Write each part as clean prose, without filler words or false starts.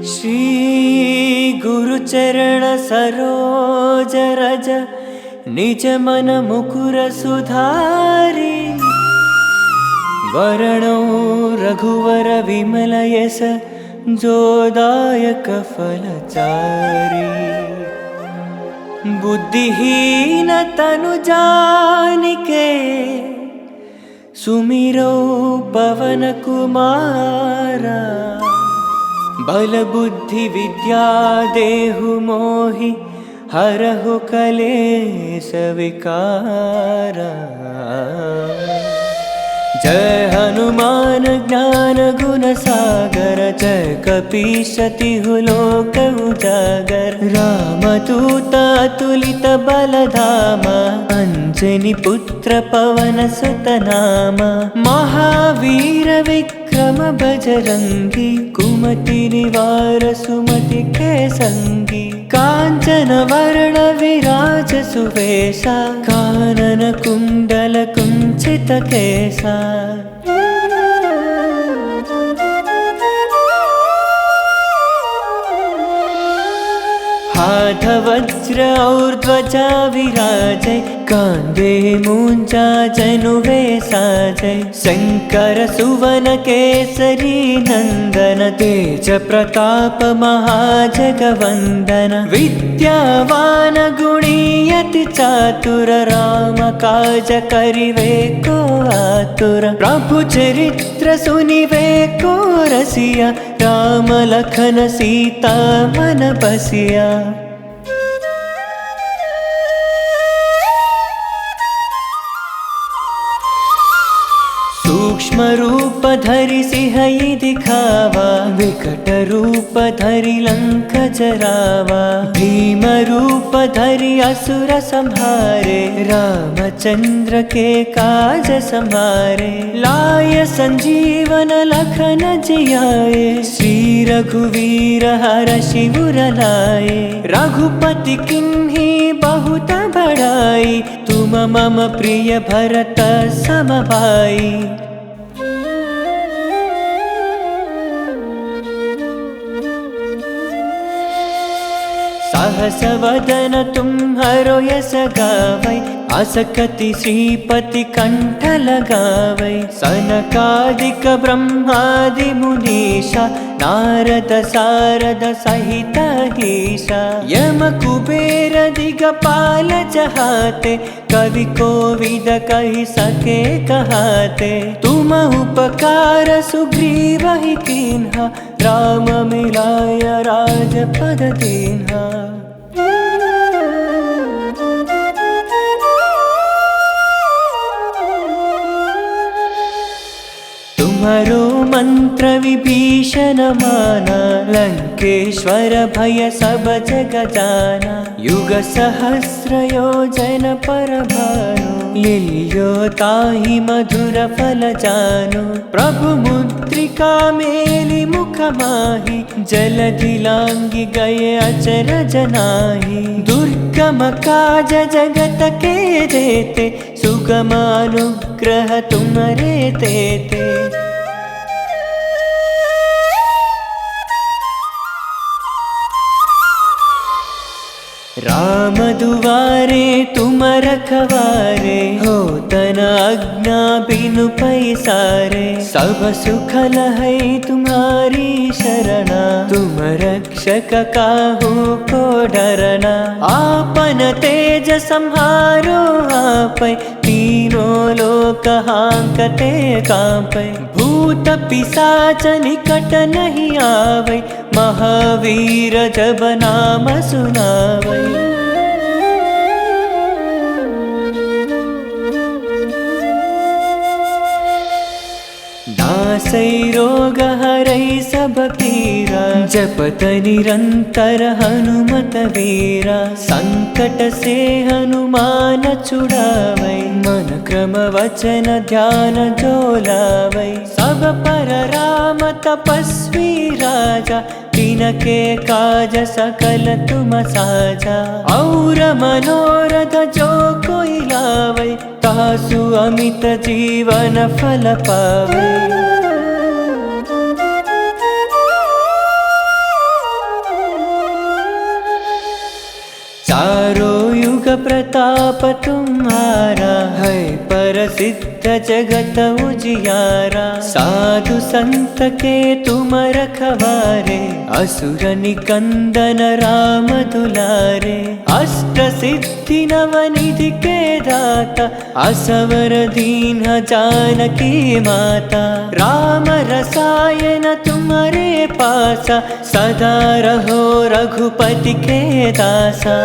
श्री गुरुचरण सरोज रज निज मन मुकुर सुधारी वरणो रघुवर विमल यस जोदायक फलचारी बुद्धिहीन तनु जानिके सुमिरो पवन कुमारा बल बुद्धि विद्या देहु मोहि हरहु कलेश विकारा। जय हनुमान ज्ञान गुण सागर जय कपीश तिहु लोक उजागर रामदूत अतुलित बलधामा अंजनी पुत्र पवन सुत नामा महावीर विक्रम बजरंगी कुमति निवार सुमति के संगी कांचन वर्ण विराज सुवेशा कानन कुंडल कुंचित केसा। हाथ वज्र और ध्वजा विराजय कांधे मूंजा जनुवे साजय शंकर सुवन केसरी नंदन तेज प्रताप महाजगवंदन विद्यावान गुणीयति चातुर राम काज करिवे को आतुर प्रभु चरित्र सुनिवे को रसिया राम लखन सीता मन बसिया। सूक्ष्म रूप धरि सिंहई दिखावा विकट रूप धरि लंक जरावा भीम रूप धरि असुर संहारे रामचंद्र के काज संभारे लाय संजीवन लखन जियाए श्री रघुवीर हरषि उर लाए रघुपति किन्ही बहुत बड़ाई तुम मम प्रिय भरत सम भाई। सहस वदन तुम्हारो यस गावै अस कति श्रीपति कंठ लगावै सनकादिक ब्रह्मादि मुनीषा नारद सारद सहित ईशा यम कुबेर दिगपाल चहाते कवि कोविद कहि सके कहाते तुम उपकार सुग्रीव ही कीन्हा राम मिलाय राजपद दीन्हा। तुम्हारो मंत्र विभीषण माना लंकेश्वर भय सब जग जाना युग सहस्र योजन पर भानु लील्यो ताहि मधुर फल जानु प्रभु मुद्रिका मेलि मुख माहि जलधि लांघि गए अचरज नाहि दुर्गम काज जगत के जेते सुगम अनुग्रह तुम्हारे तेते। राम दुआरे तुम रखवारे हो तन आज्ञा बिनु पैसारे सब सुखल है तुम्हारी शरणा तुम रक्षक काहू को डरना आपन तेज संहारो आपै तीनों लोक हांकते कांपै भूत पिशाच निकट नहीं आवै महावीर जब नाम सुनावै। नासै रोग हरै सब पीरा जपत निरंतर हनुमत वीरा संकट से हनुमान छुड़ावै मन क्रम वचन ध्यान जो लावै सब पर राम तपस्वी राजा तिनके काज सकल तुम साजा और मनोरथ जो कोई लावै तासु अमित जीवन फल पावै। प्रताप तुम्हारा है प्रसिद्ध जगत उजियारा। साधु संत के तुम रखवारे असुर निकंदन राम दुलारे। अष्ट सिद्धि नवनिधि के दाता असवर दीन जानकी माता। राम रसायन तुम्हारे पासा सदा रहो रघुपति के दासा।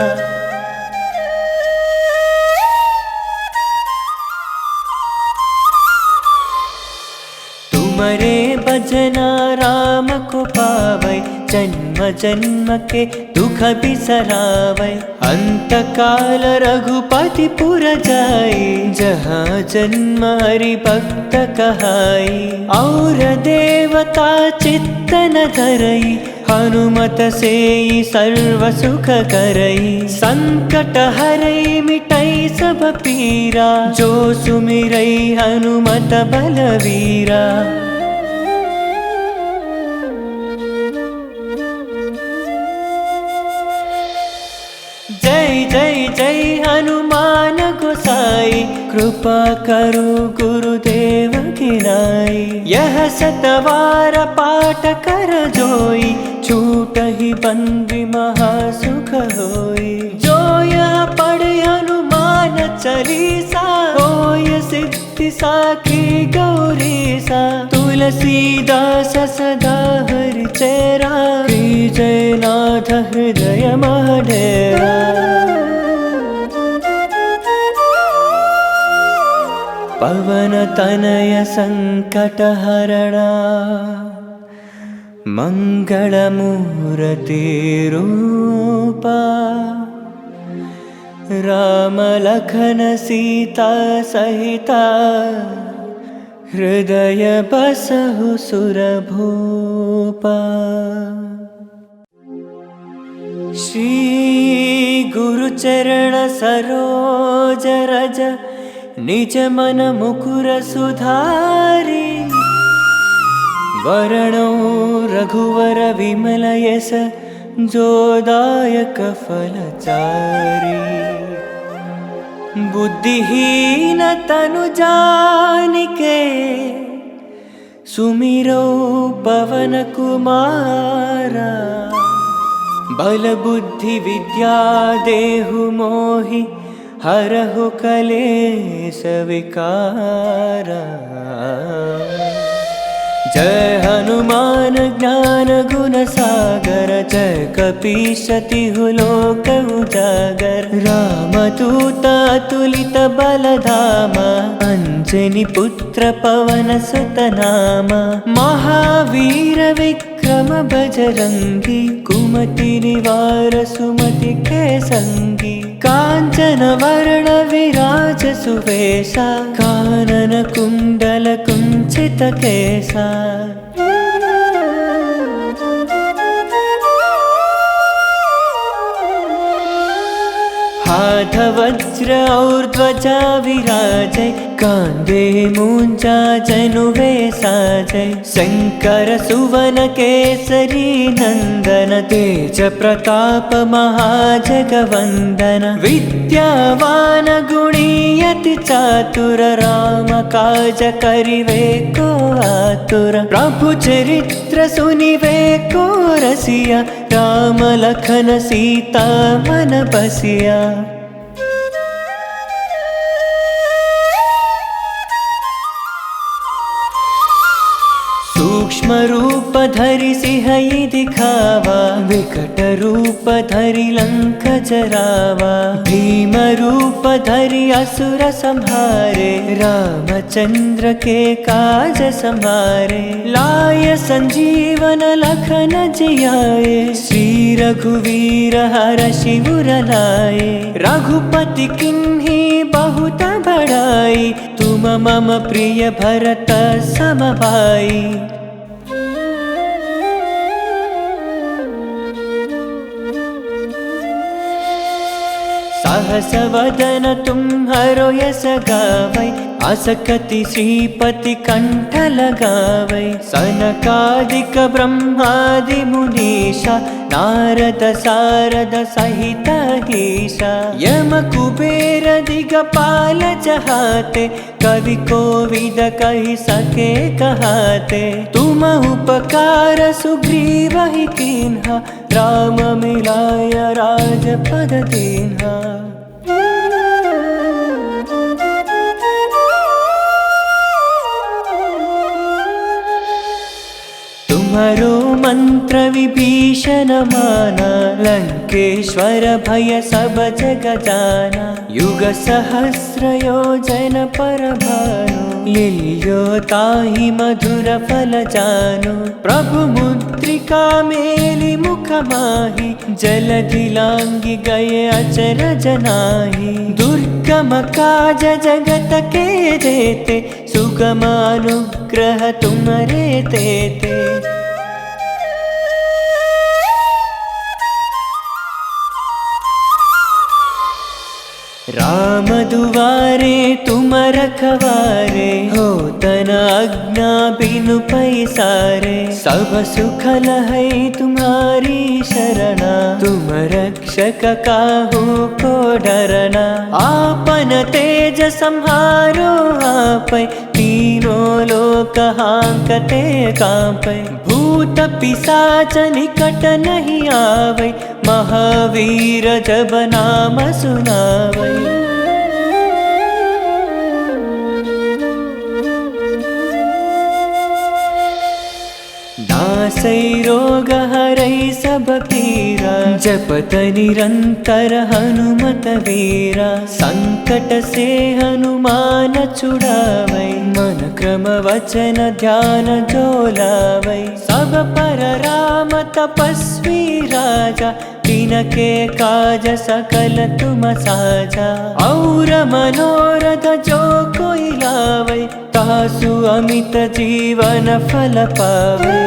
तुमरे भजना राम को पावै जन्म जन्म के दुख बिसरावै। अंत काल रघुपति पुर जाई जहाँ जन्म हरि भक्त कहाई। और देवता चित्त न धरई हनुमत से सर्व सुख करई। संकट हरई मिटई सब पीरा जो सुमिरई हनुमत बलवीरा। जय जय जय हनुमान गोसाई कृपा करो गुरुदेव की नाई। यह सतवार पाठ कर जोई छूट ही बंदी महासुख होई। जो यह पढ़े हनुमान चालीसा होय सिद्धि साखी गौरीसा। तुलसीदास सदा हरि चेरा जय नाथ हृदय महडेरा। पवन तनय संकट हरणा मंगल मूर्ति रूपा। राम लखन सीता सहिता हृदय बसहु सुरभूपा। श्री गुरु चरण सरोज रज निज मन मुकुर सुधारी। वरणो रघुवर विमल यस जोदायक फलचारी। बुद्धिहीन तनु जानिके सुमिरो पवन कुमारा। बल बुद्धि विद्या देहु मोहि हरहु कलेश विकारा। जय हनुमान ज्ञान गुण सागर जय कपीश तिहु लोक उजागर। रामदूत अतुलित बलधामा अंजनी पुत्र पवन सुत नामा। महावीर विक्रम बजरंगी कुमति निवार सुमति के संगी। कांचन वर्ण विराज सुवेशा कानन कुंडल कुंचित केसा। हाथ वज्र और ध्वजा विराजै कांधे मूंजा जनुवे साजै। शंकर सुवन केसरी नंदन तेज प्रताप महाजगवंदन। विद्यावान गुणी अति चातुर राम काज करिवे को आतुर। प्रभु चरित्र सुनिवे को रसिया राम लखन सीता मन बसिया। सूक्ष्म रूप धरि सिंहई दिखावा विकट रूप धरि लंक जरावा। भीम रूप धरि असुर संहारे रामचंद्र के काज संहारे। लाय संजीवन लखन जियाए श्री रघुवीर हरषि उर लाए। रघुपति किन्ही बहुत बड़ाई तुम मम प्रिय भरत सम भाई। सहस वदन तुम्हारो यस गावै असकति श्रीपति कंठ लगावै सनकादिक ब्रह्मादि मुनीषा नारद सारद सहित ईशा यम कुबेर दिगपाल जहाते कवि कोविद कहि सके कहाते तुम उपकार सुग्रीव ही कीन्हा राम मिलाय राजपद दीन्हा। तुम्हारो मंत्र विभीषण माना लंकेश्वर भय सब जग जाना युग सहस्र योजन पर भानु लील्यो ताहि मधुर फल जानो प्रभु मुद्रिका मेलि मुख माहि जलधि लांघि गए अचरज नाहि दुर्गम काज जगत के देते सुगम अनुग्रह तुम्हारे देते। राम दुआरे तुम रखवारे हो तन आज्ञा बिनु पैसारे सब सुखल है तुम्हारी शरणा तुम रक्षक काहू को डरना आपन तेज संहारो आपै तीनों लोक हांकते कांपै भूत पिशाच निकट नहीं आवै महावीर जब नाम सुनावै। नासै रोग हरै सब पीरा जपत निरंतर हनुमत वीरा संकट से हनुमान छुड़ावै मन क्रम वचन ध्यान जो लावै सब पर राम तपस्वी राजा तिनके काज सकल तुम साजा और मनोरथ जो कोई लावै तासु अमित जीवन फल पावै।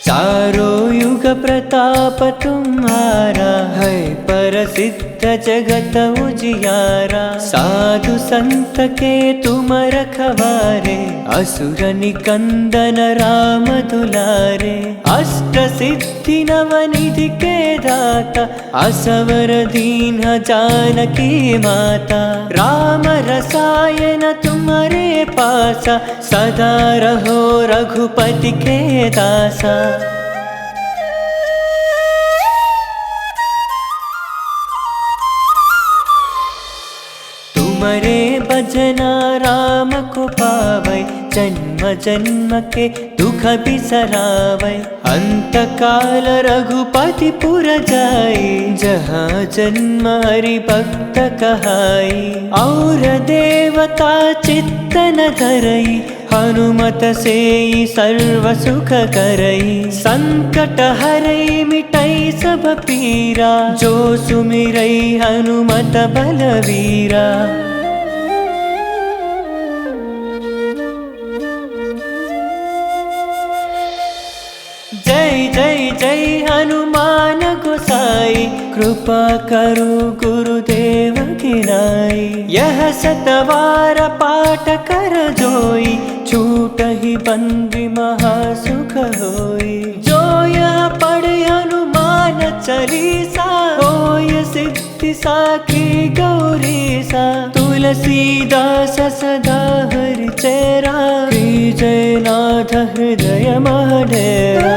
चारों युग प्रताप तुम्हारा है प्रसिद्ध जगत उजियारा साधु संत के तुम रखवारे असुर निकंदन राम दुलारे अष्ट सिद्धि नवनिधि के दाता असवर दीन जानकी माता राम रसायन तुम्हारे पासा सदा रहो रघुपति के दासा। तुम्हारे भजना राम को पावै जन्म जन्म के दुख बिसरावै अंत काल रघुपति पुर जाई जहाँ जन्म हरि भक्त कहाई और देवता चित्त न धरई हनुमत से सर्व सुख करई संकट हरई मिटई सब पीरा जो सुमिरई हनुमत बलवीरा। जय जय जय हनुमान गोसाई कृपा करो गुरुदेव की नाई यह सतवार पाठ कर जोई छूट ही बंदी महासुख होई जो यह पढ़े हनुमान चालीसा होय सिद्धि साखी गौरीसा तुलसीदास सदा हरि चेरा जय नाथ हृदय महडेरा।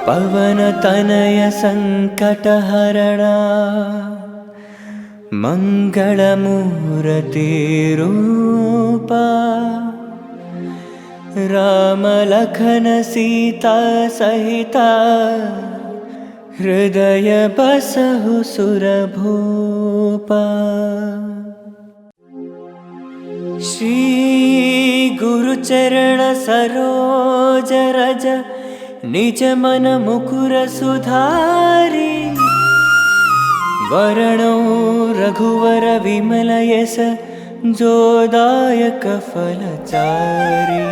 पवन तनय संकट हरणा मंगल मूर्ति रूपा राम लखन सीता सहिता हृदय बसहु सुरभूपा। श्री गुरु चरण सरोज रज निज मन मुकुर सुधारी वरणो रघुवर विमल यस जोदायक फलचारी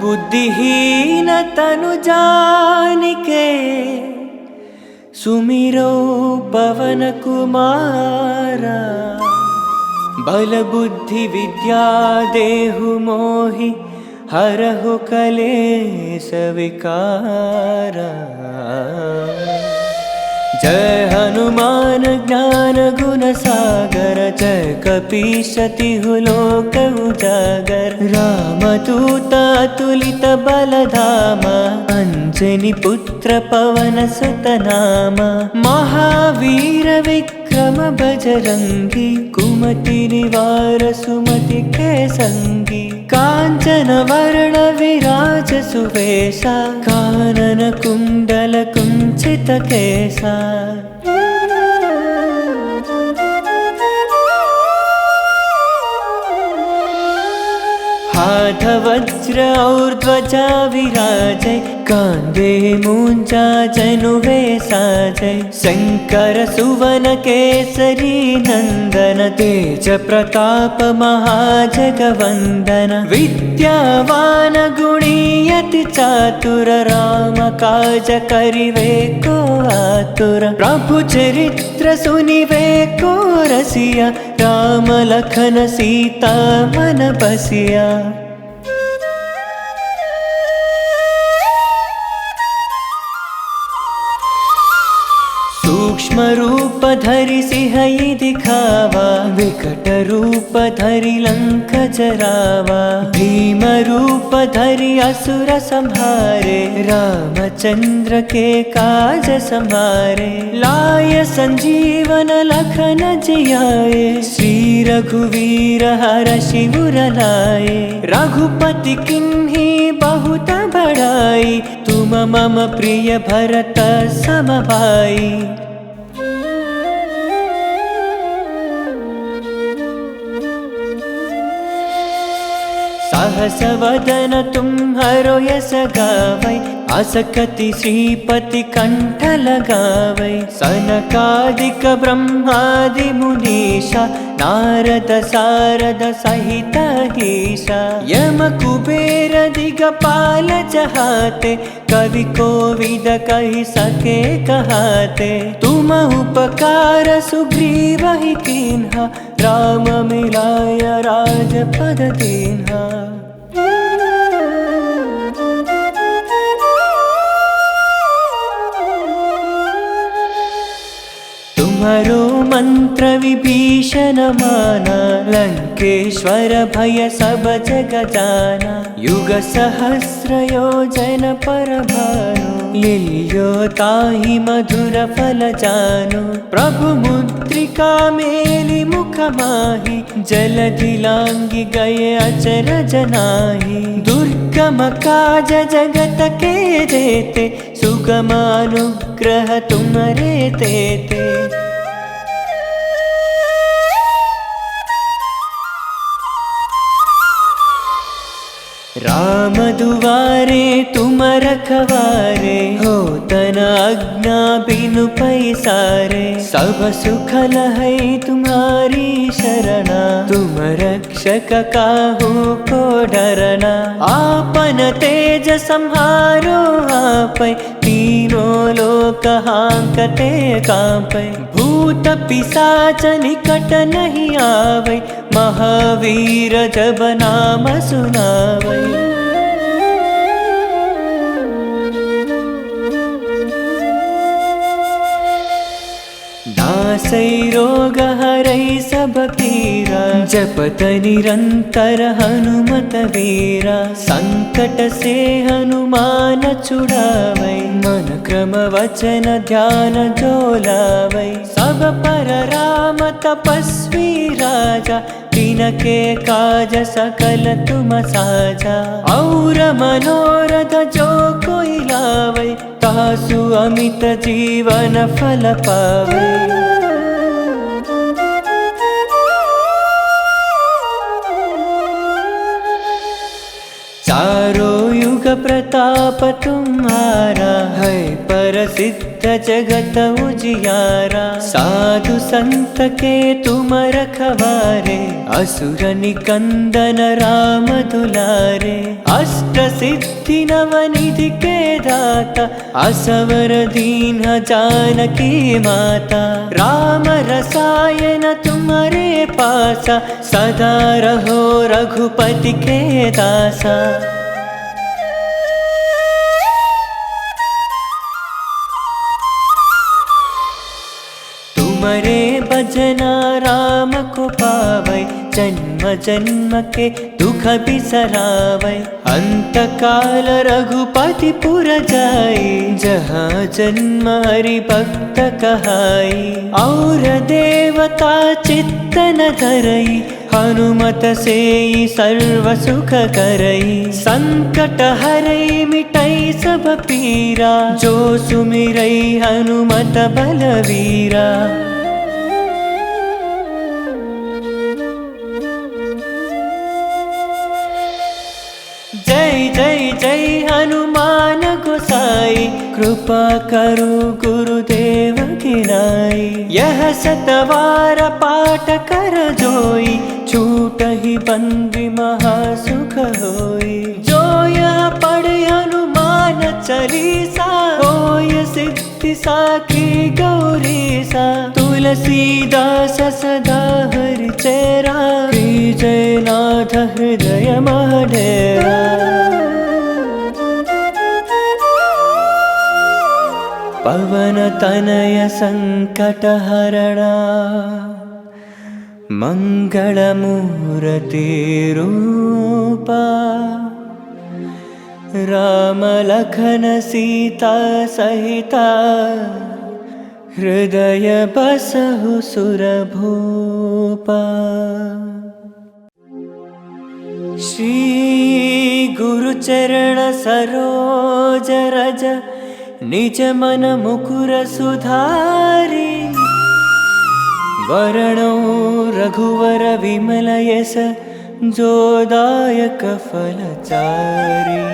बुद्धिहीन तनु जानिके सुमिरो पवन कुमारा। बल बुद्धि विद्या देहु मोहि हरहु कलेश विकारा। जय हनुमान ज्ञान गुण सागर, जय कपीश तिहु लोक उजागर। रामदूत अतुलित बल धामा, अंजनी पुत्र पवन सुत नामा। महावीर विक्रम बजरंगी, कुमति निवार सुमति के संगी। कांचन वर्ण विराज सुवेशा, कानन कुंडल कुंचित केसा। हाथ वज्र और ध्वजा विराजै, कांधे मूंजा जनुवे साजै। शंकर सुवन केसरी नंदन, तेज प्रताप महाजगवंदन। विद्यावान गुणी अति चातुर, राम काज करिवे को आतुर। प्रभु चरित्र सुनिवे को रसिया, राम लखन सीता मन बसिया। सूक्ष्म रूप धरि सिंहई दिखावा, विकट रूप धरि लंक जरावा। भीम रूप धरि असुर संहारे, रामचंद्र के काज समारे। लाय संजीवन लखन जियाए, श्री रघुवीर हरषि उर लाए। रघुपति किन्ही बहुत बड़ाई, तुम मम प्रिय भरत सम भाई। सहस वदन तुम्हरो यस गावै, अस कति श्रीपति कंठ लगावै। सनकादिक ब्रह्मादि मुनीषा, नारद सारद सहित ईशा। यम कुबेर दिगपाल चहाते, कवि कोविद कहि सके कहाते। तुम उपकार सुग्रीव ही कीन्हा, राम मिलाय राजपद दीन्हा। तुम्हारो मंत्र विभीषण माना, लंकेश्वर भय सब जग जाना। युग सहस्र योजन पर भानु, लील्यो ताहि मधुर फल जानु। प्रभु मुद्रिका मेलि मुख माहि, जलधि लांघि गए अचरज नाहि। दुर्गम काज जगत के जेते, सुगम अनुग्रह तुम्हरे तेते। राम दुआरे तुम रखवारे, हो तन आज्ञा बिनु पैसारे। सब सुख लहै तुम्हारी शरणा, तुम रक्षक काहू को डरना। आपन तेज सम्हारो आपै, तीनों लोक हांकते कांपै। भूत पिशाच निकट नहीं आवै, महावीर जब नाम सुनावै। नासै रोग हरै सब पीरा, जपत निरंतर हनुमत वीरा। संकट से हनुमान छुड़ावै, मन क्रम वचन ध्यान जो लावै। सब पर राम तपस्वी राजा, तिनके काज सकल तुम साजा। और मनोरथ जो कोई लावै, तासु अमित जीवन फल पावै। चारों युग प्रताप तुम्हारा, है पर प्रसिद्ध जगत उजियारा। साधु संत के तुम रखवारे, असुर निकंदन राम दुलारे। अष्ट सिद्धि नवनिधि के दाता, असवर दीन जानकी माता। राम रसायन तुम्हारे पासा, सदा रहो रघुपति के दासा। तुमरे भजना राम को पावै, जन्म जन्म के दुख बिसरावै। अंत काल रघुपति पुर जाई, जहाँ जन्म हरि भक्त कहाई। और देवता चित्त न धरई, हनुमत से सर्व सुख करई। संकट हरई मिटई सब पीरा, जो सुमिरई हनुमत बलवीरा। जय जय जय हनुमान गोसाई, कृपा करो गुरुदेव की नाई। यह सतवार पाठ कर जोई, छूट ही बंदी महासुख होई। जो यह पढ़े हनुमान चालीसा, होय सिद्धि साखी गौरीसा। तुलसीदास सदा हरि चेरा, जय नाथ हृदय महडेरा। पवन तनय संकट हरणा, मंगल मूर्ति रूपा। राम लखन सीता सहिता, हृदय बसहु सुरभूपा। श्री गुरु चरण सरोज रज, निज मन मुकुर सुधारी। वरणो रघुवर विमल यस, जो दायक फलचारी।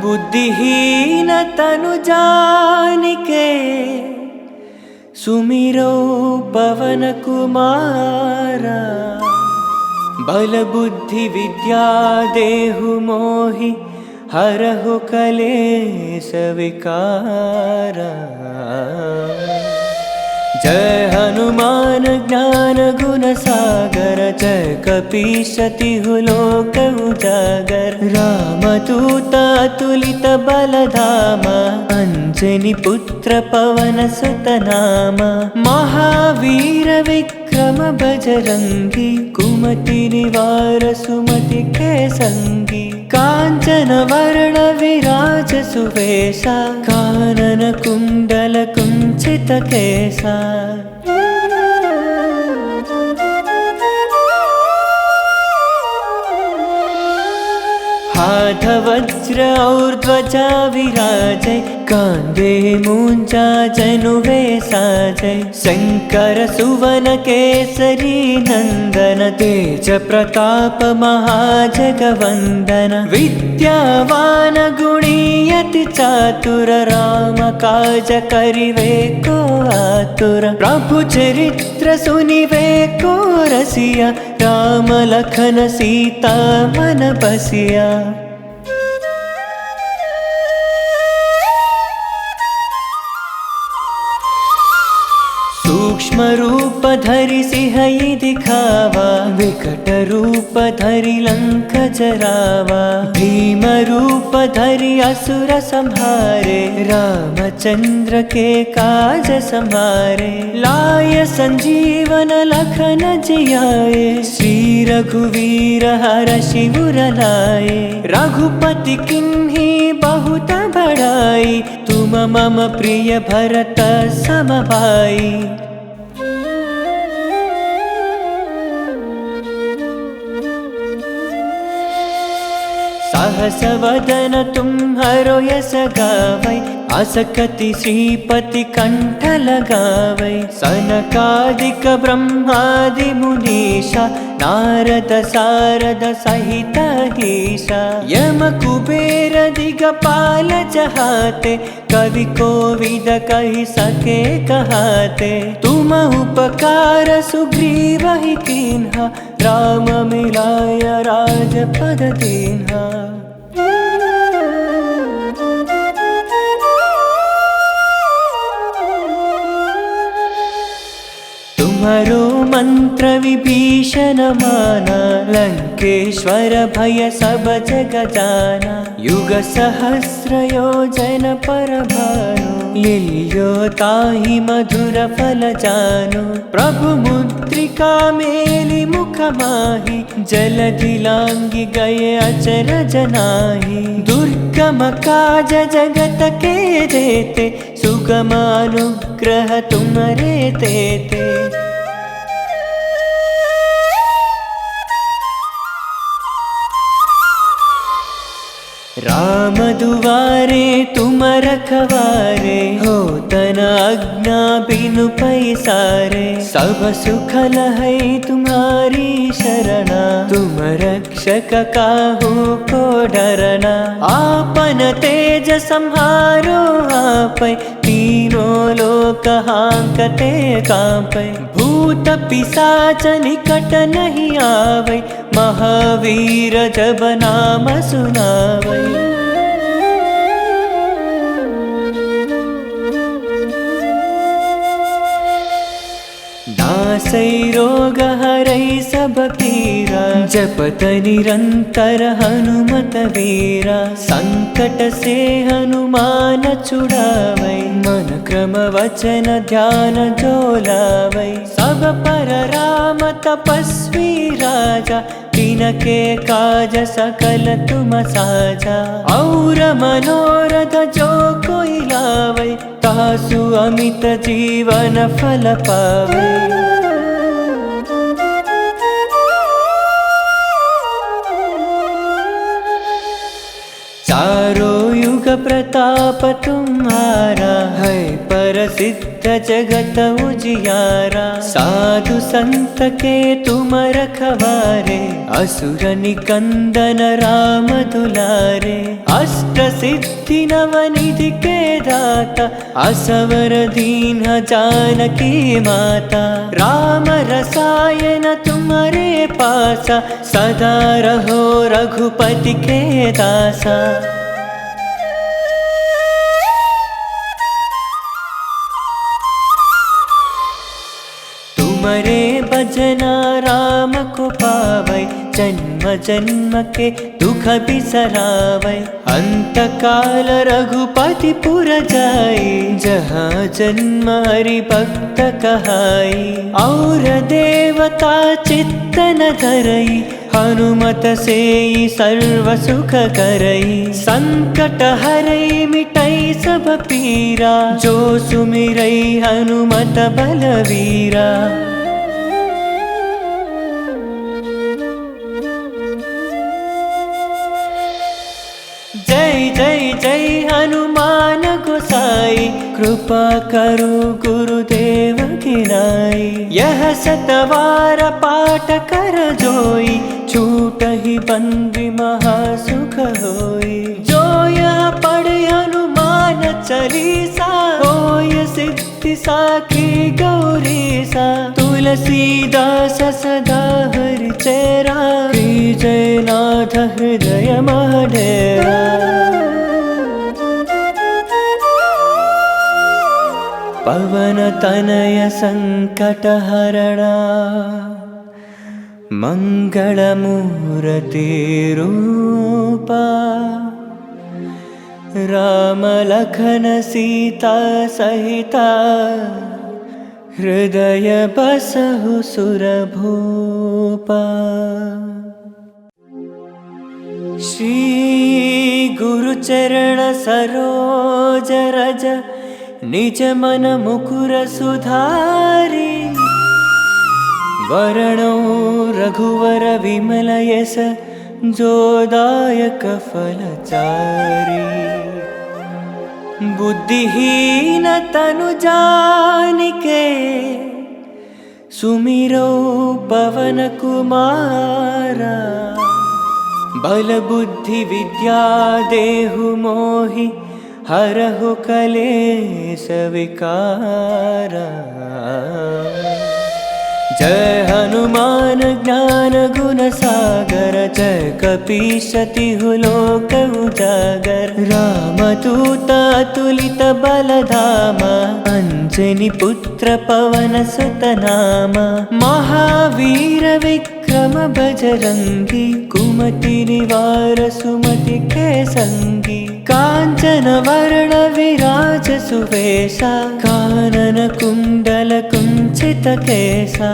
बुद्धिहीन तनु जानिके, सुमिरो पवन कुमारा। बल बुद्धि विद्या देहु मोहि, हरहु कलेश विकारा। जय हनुमान ज्ञान गुण सागर, जय कपीश तिहु लोक उजागर। रामदूत अतुलित बल धामा, अंजनी पुत्र पवन सुत नामा। महावीर विक्रम बजरंगी, कुमति निवार सुमति के संगी। कांचन वर्ण विराज सुवेशा, कानन कुंडल कुंचित केसा। हाथ वज्र और ध्वजा विराजै, कांधे मूंजा जनुवे साजै। शंकर सुवन केसरी नंदन, तेज प्रताप महाजगवंदन। विद्यावान गुणी अति चातुर, राम काज करिवे को आतुर। प्रभु चरित्र सुनिवे को रसिया, राम लखन सीता मन बसिया। सूक्ष्म रूप धरि सिंहई दिखावा, विकट रूप धरि लंक जरावा। भीम रूप धरि असुर संहारे, रामचंद्र के काज संभारे। लाय संजीवन लखन जियाए, श्री रघुवीर हरषि उर लाए। रघुपति किन्ही बहुत बड़ाई, तुम मम प्रिय भरत सम भाई। सहस वदन तुम्हारो यस गावै, असकति श्रीपति कंठ लगावै सनकादिक ब्रह्मादि मुनीषा नारद सारद सहित ईशा यम कुबेर दिगपाल चहाते कवि कोविद कहि सके कहाते तुम उपकार सुग्रीव ही कीन्हा राम मिलाय राजपद दीन्हा। तुम्हारो मंत्र विभीषण माना लंकेश्वर भय सब जग जाना युग सहस्र योजन पर भानु लील्यो ताहि मधुर फल जानो प्रभु मुद्रिका मेलि मुख माहि जलधि लांघि गए अचरज नाहि दुर्गम काज जगत के देते सुगम अनुग्रह तुम्हारे तेते। राम दुआरे तुम रखवारे हो तन आज्ञा बिनु पैसारे सब सुख लहै तुम्हारी शरणा तुम रक्षक काहू को डरना आपन तेज संहारो आपै तीनों लोक हांकते कांपै भूत पिशाच निकट नहीं आवै महावीर जब नाम सुनावै। नासै रोग हरै सब पीरा जपत निरंतर हनुमत वीरा संकट से हनुमान छुड़ावै मन क्रम वचन ध्यान जो लावै सब पर राम तपस्वी राजा तिनके काज सकल तुम साजा और मनोरथ जो कोई लावै तासु अमित जीवन फल पावै। चारों युग प्रताप तुम्हारा है प्रसिद्ध जगत उजियारा साधु संत के तुम रखवारे असुर निकंदन राम दुलारे अष्ट सिद्धि नवनिधि के दाता असवर दीन जानकी माता राम रसायन तुम्हारे पासा सदा रहो रघुपति के दासा। तुम्हारे भजना राम को पावै जन्म जन्म के दुख बिसरावै अंत काल रघुपति पुर जाई जहाँ जन्म हरि भक्त कहाई और देवता चित्त न धरई हनुमत से सर्व सुख करई संकट हरई मिटई सब पीरा जो सुमिरई हनुमत बलवीरा। जय जय जय हनुमान गोसाई कृपा करो गुरुदेव की नाई यह सतवार पाठ कर जोई छूट ही बंदी महासुख होई जो यह पढ़े हनुमान चालीसा होय सिद्धि साखी गौरीसा तुलसीदास सदा हरि चेरा जय नाथ हृदय महडेरा। पवन तनय संकट हरणा मंगल मूर्ति रूपा राम लखन सीता सहिता हृदय बसहु सुरभूपा। श्री गुरु चरण सरोज रज निज मन मुकुर सुधारी वरणो रघुवर विमल यस जोदायक फलचारी बुद्धिहीन तनु जानिके सुमिरो पवन कुमारा। बल बुद्धि विद्या देहु मोहि हरहु कलेश विकारा। जय हनुमान ज्ञान गुण सागर, जय कपीश तिहु लोक उजागर। रामदूत अतुलित बलधामा, अंजनी पुत्र पवन सुत नामा। महावीर विक्रम बजरंगी, कुमति निवार सुमति के संगी। कांचन वर्ण विराज सुवेशा, कानन कुंडल कुंचित केसा।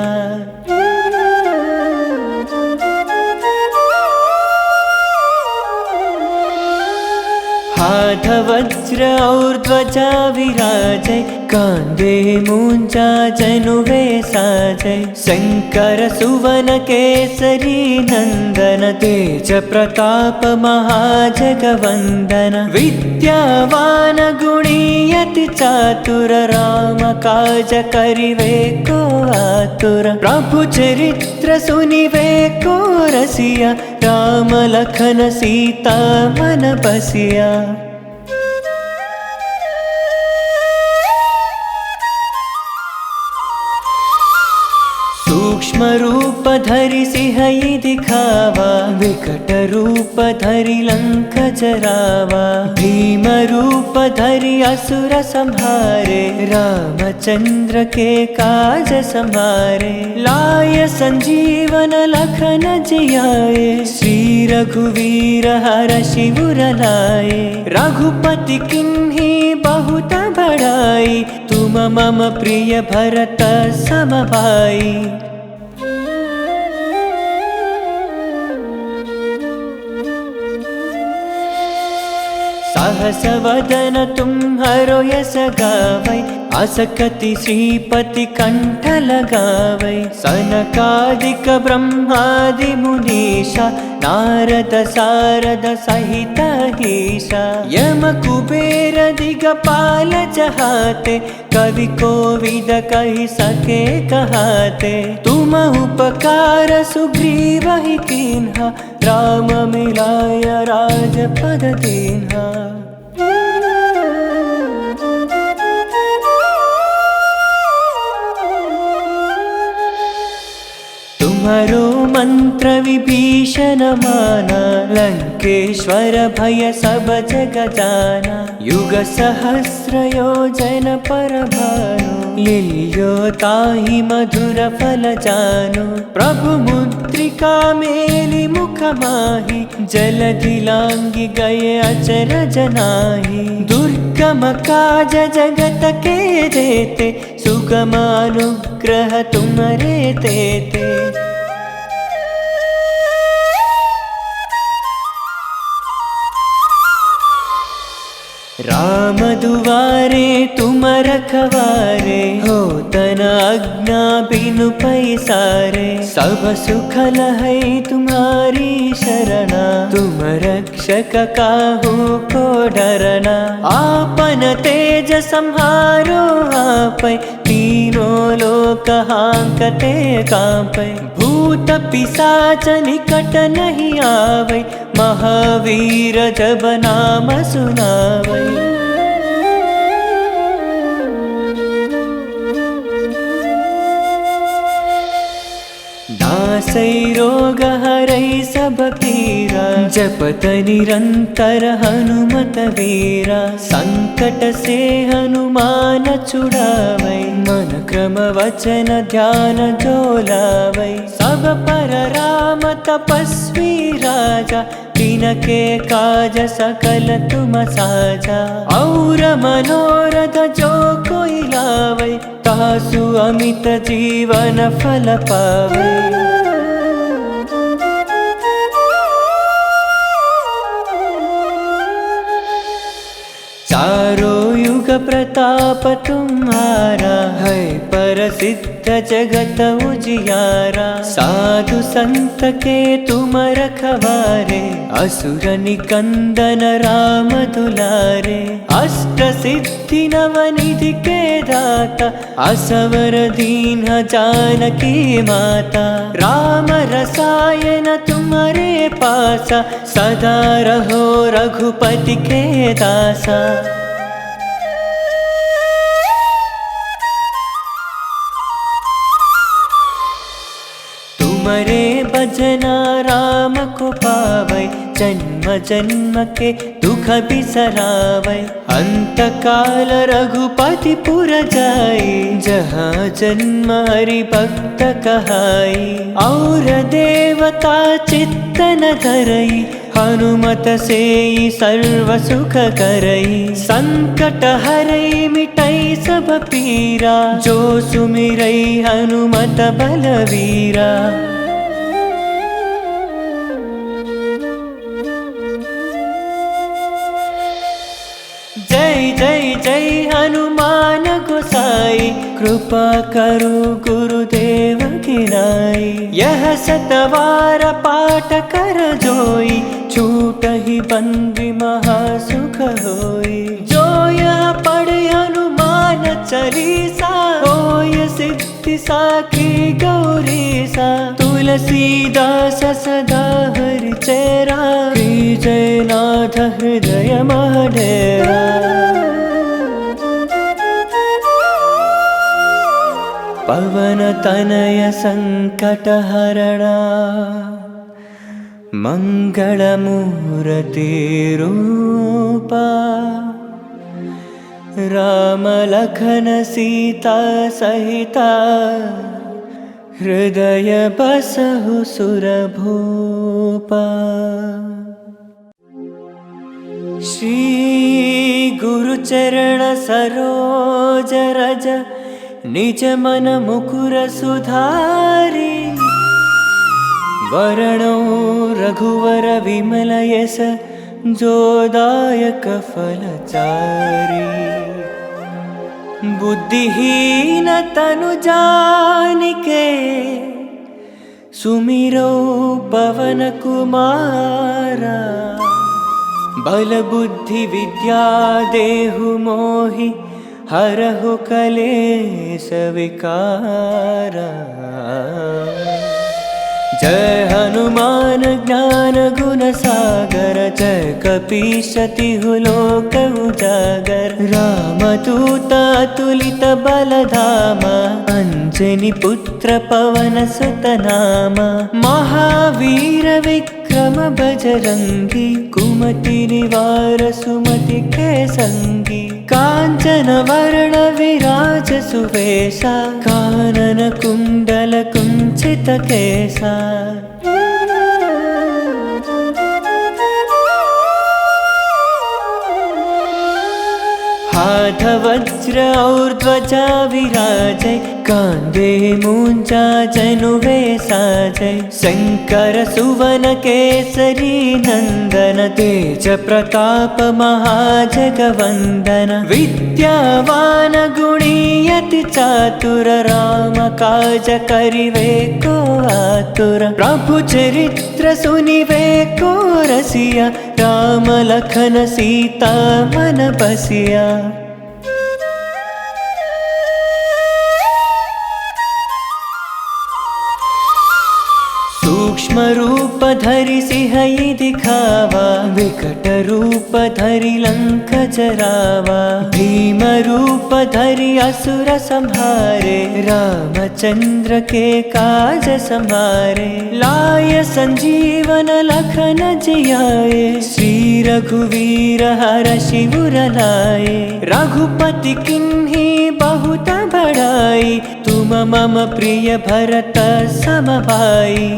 हाथ वज्र और ध्वजा विराजै, कांधे मूंजा जनुवे साजै। शंकर सुवन केसरी नंदन, तेज प्रताप महाजगवंदन। विद्यावान गुणी अति चातुर, राम काज करिवे को आतुर। प्रभु चरित्र सुनिवे को रसिया, राम लखन सीता मन बसिया। सूक्ष्म रूप धरि सिंहई दिखावा, विकट रूप धरि लंक जरावा। भीम रूप धरि असुर संहारे, रामचंद्र के काज समारे। लाय संजीवन लखन जियाए, श्री रघुवीर हरषि उर लाए। रघुपति किन्ही बहुत बड़ाई, तुम मम प्रिय भरत सम भाई। सहस वदन तुम्हारो यस गावै, अस कति श्रीपति कंठ लगावै। सनकादिक ब्रह्मादि मुनीषा, नारद सारद सहित ईशा। यम कुबेर दिगपाल चहाते, कवि कोविद कहि सके कहाते। तुम उपकार सुग्रीवहि कीन्हा, राम मिलाय राजपद दीन्हा। तुम्हारो मंत्र विभीषण माना, लंकेश्वर भय सब जग जाना। युग सहस्र योजन पर भानु, लील्यो ताहि मधुर फल जानु। प्रभु मुद्रिका मेलि मुख माहि, जलधि लांघि गए अचरज नाहि। दुर्गम काज जगत के जेते, सुगम अनुग्रह तुम्हरे तेते। राम दुआरे तुम रखवारे, हो तन आज्ञा बिनु पैसारे। सब सुख लहै तुम्हारी शरणा, तुम रक्षक काहू को डरना। आपन तेज सम्हारो आपै, तीनों लोक हांकते कांपै। भूत पिशाच निकट नहीं आवै, महावीर जब नाम सुनावै। नासै रोग हरै सब पीरा, जपत निरंतर हनुमत वीरा। संकट से हनुमान छुड़ावै, मन क्रम वचन ध्यान जो लावै। सब पर राम तपस्वी राजा, तिनके काज सकल तुम साजा। और मनोरथ जो कोई लावै, तासु अमित जीवन फल पावै। चारों युग प्रताप तुम्हारा है प्रसिद्ध जगत उजियारा। साधु संत के तुम रखवारे असुर निकंदन राम दुलारे। अष्ट सिद्धि नवनिधि के दाता असवर दीन जानकी माता। राम रसायन तुम्हारे पासा सदा रहो रघुपति के दासा। तुमरे भजना राम को पावै जन्म जन्म के दुख बिसरावै। अंत काल रघुपति पुर जाई जहाँ जन्म हरि भक्त कहाई। और देवता चित्त न धरई हनुमत से सर्व सुख करई। संकट हरई मिटई सब पीरा जो सुमिरई हनुमत बलवीरा। जय जय जय हनुमान गोसाई कृपा करो गुरुदेव की नाई। यह सतवार पाठ कर जोई छूट ही बंदी महासुख होई। जो यह पढ़े हनुमान चालीसा होय सिद्धि साखी गौरीसा। तुलसीदास सदा हरि चेरा जय नाथ हृदय महडेरा। पवन तनय संकट हरणा मंगल मूर्ति रूपा। राम लखन सीता सहिता हृदय बसहु सुरभूपा। श्री गुरु चरण सरोज रज निज मन मुकुर सुधारी। वरणो रघुवर विमल यस जोदायक फलचारी। बुद्धिहीन तनु जानिके सुमिरो पवन कुमारा। बल बुद्धि विद्या देहु मोहि हरहु कलेश विकारा। जय हनुमान ज्ञान गुण सागर जय कपीश तिहु लोक उजागर। रामदूत अतुलित बल धामा अंजनी पुत्र पवन सुत नामा। महावीर विक्रम बजरंगी कुमति निवार सुमति के संगी। कांचन वर्ण विराज सुवेशा कानन कुंडल कुंचित केसा। हाथ वज्र और ध्वजा विराजय कांधे मूंजा जनुवे साजय। शंकर सुवन केसरी नंदन तेज प्रताप महाजगवंदन। विद्यावान गुणी अति चातुर राम काज करिवे को आतुर। प्रभु चरित्र सुनिवे को रसिया राम लखन सीता मन बसिया। सूक्ष्म रूप धरि सिंहई दिखावा विकट रूप धरि लंक जरावा। भीम रूप धरि असुर संहारे रामचंद्र के काज संभारे। लाय संजीवन लखन जियाए श्री रघुवीर हरषि उर लाए। रघुपति किन्ही बहुत बड़ाई तुम मम प्रिय भरत सम भाई।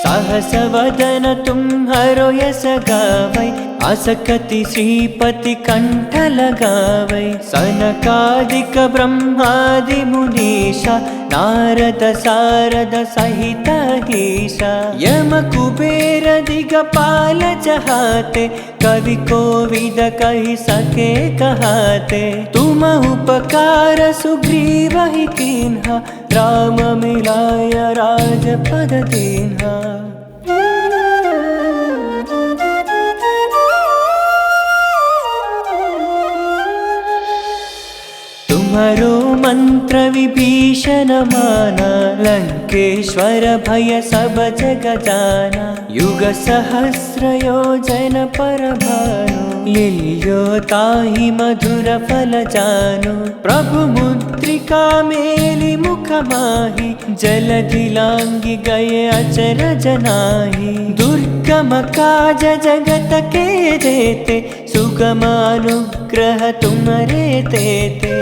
सहस वदन तुम्हारो यस गावै असकति श्रीपति कंठ लगावै सनकादिक ब्रह्मादि मुनीषा नारद सारद सहित ईशा यम कुबेर दिगपाल जहाते कवि कोविद कहि सके कहाते तुम उपकार सुग्रीव ही कीन्हा राम मिलाय राजपद दीन्हा। तुम्हारो मंत्र विभीषण माना लंकेश्वर भय सब जग जाना युग सहस्र योजन पर भानु लियो ताहि मधुर फल जानु प्रभु मुद्रिका मेलि मुख माहि जलधि लांघि गए अचरज नाहि दुर्गम काज जगत के जेते सुगम अनुग्रह तुम्हारे तेते।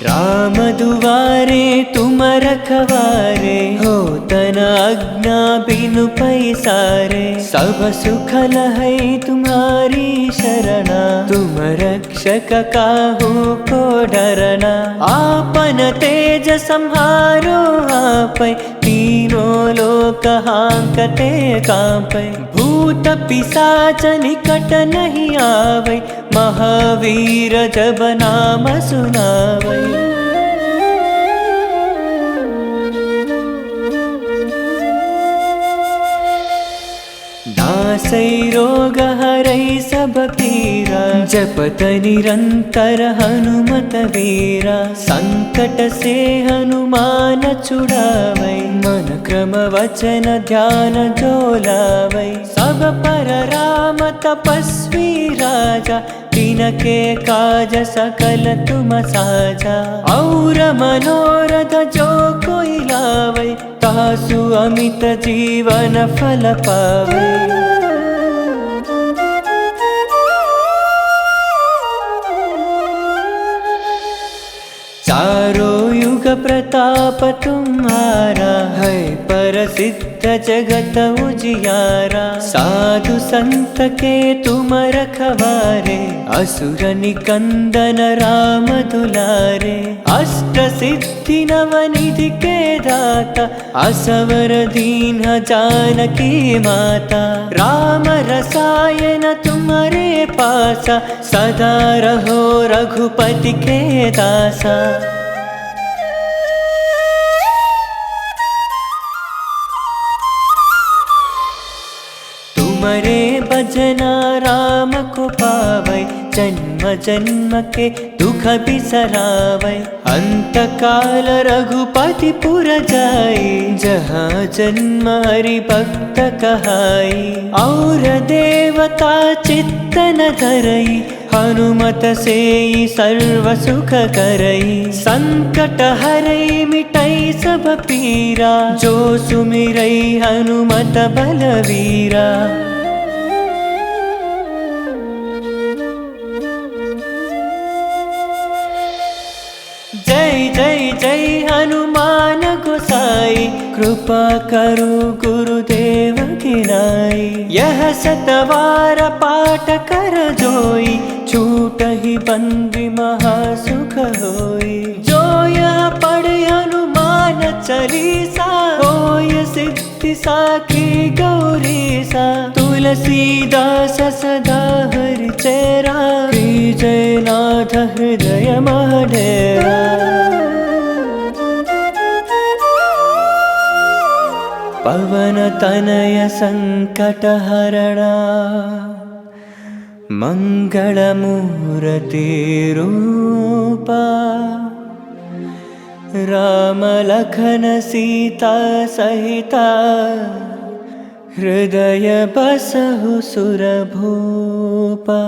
राम दुआरे तुम रखवारे हो तन आज्ञा बिनु पैसारे सब सुख लहै तुम्हारी शरणा तुम रक्षक काहू को डरना आपन तेज संहारो आपै तीनों लोक हांकते कांपै भूत पिशाच निकट नहीं आवै महावीर जब नाम सुनावै। नासै रोग हरै सब पीरा जपत निरंतर हनुमत वीरा संकट से हनुमान छुड़ावै मन क्रम वचन ध्यान जो लावै सब पर राम तपस्वी राजा तिनके काज सकल तुम साजा और मनोरथ जो कोई लावै तासु अमित जीवन फल पावै। चारों युग प्रताप तुम्हारा है प्रसिद्ध जगत उजियारा साधु संत के तुम रखवारे असुर निकंदन राम दुलारे अष्ट सिद्धि नवनिधि के दाता असवर दीन जानकी माता राम रसायन तुम्हारे पासा सदा रहो रघुपति के दासा। तुमरे भजना राम को पावै जन्म जन्म के दुख बिसरावै अंत काल रघुपति पुर जाई जहाँ जन्म हरि भक्त कहाई और देवता चित्तन धरई हनुमत से सर्व सुख करई संकट हरई मिटई सब पीरा जो सुमिरई हनुमत बलवीरा। जय जय जय हनुमान गोसाई कृपा करो गुरुदेव की नाई यह सतवार पाठ कर जोई छूट ही बंदी महासुख होई जो यह पढ़े हनुमान चालीसा होय सिद्धि साखी गौरीसा तुलसीदास सदा हरि चेरा जयनाथ हृदय महडेरा। पवन तनय संकट हरणा मंगल मूर्ति रूपा राम लखन सीता सहिता हृदय बसहु सुरभूपा।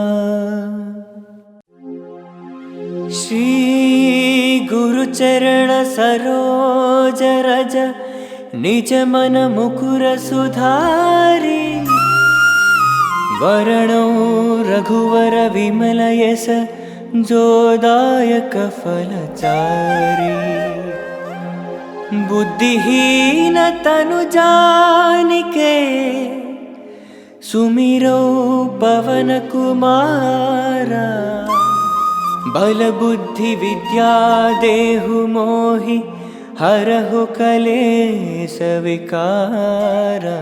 श्री गुरु चरण सरोज रज निज मन मुकुर सुधारी वरणो रघुवर विमल यस जोदायक फलचारी। बुद्धिहीन तनु जानिके सुमिरो पवन कुमारा। बल बुद्धि विद्या देहु मोहि हरहु कलेश विकारा।